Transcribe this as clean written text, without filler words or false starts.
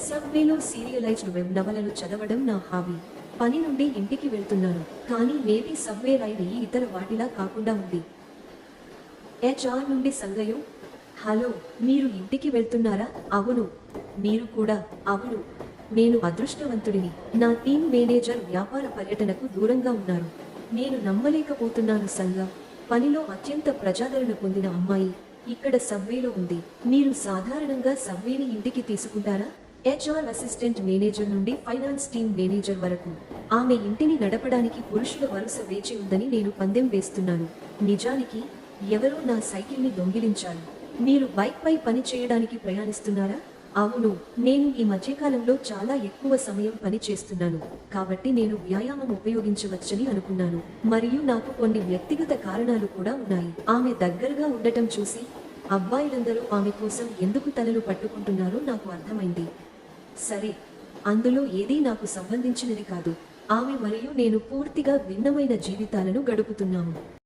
సబ్వేలో సీరియలైజ్డ్ web నవలలు చదవడం నా హాబీ. పని నుండి ఇంటికి వెళ్తున్నాను, కానీ నేటి సబ్వే రైడ్ ఈ ఇతర వాటిలా కాకుండా ఉంది. HR నుండి సంగయో, హలో, మీరు ఇంటికి వెళ్తున్నారా? అవును. మీరు కూడా? అవును. నేను అదృష్టవంతుడిని. నా టీం మేనేజర్ వ్యాపార పర్యటనకు దూరంగా ఉన్నారు. నేను నమ్మలేకపోతున్నాను సంగ. పనిలో అత్యంత ప్రజాదరణ పొందిన అమ్మాయి ఇక్కడ సబ్వేలో ఉంది. మీరు సాధారణంగా సబ్వేని ఇంటికి తీసుకుంటారా? HR అసిస్టెంట్ మేనేజర్ నుండి ఫైనాన్స్ టీం మేనేజర్ వరకు ఆమె ఇంటిని నడపడానికి పురుషుల వరుస వేచి ఉందని నేను పందెం వేస్తున్నాను. నిజానికి ఎవరో నా సైకిల్ని దొంగిలించారు. మీరు బైక్పై పని చేయడానికి ప్రయాణిస్తున్నారా? అవును. నేను ఈ మధ్యకాలంలో చాలా ఎక్కువ సమయం పని చేస్తున్నాను, కాబట్టి నేను వ్యాయామం ఉపయోగించవచ్చని అనుకున్నాను. మరియు నాకు కొన్ని వ్యక్తిగత కారణాలు కూడా ఉన్నాయి. ఆమె దగ్గరగా ఉండటం చూసి అబ్బాయిలందరూ ఆమె కోసం ఎందుకు తలలు పట్టుకుంటున్నారో నాకు అర్థమైంది. సరే, అందులో ఏదీ నాకు సంబంధించినది కాదు. ఆమె మరియు నేను పూర్తిగా భిన్నమైన జీవితాలను గడుపుతున్నాము.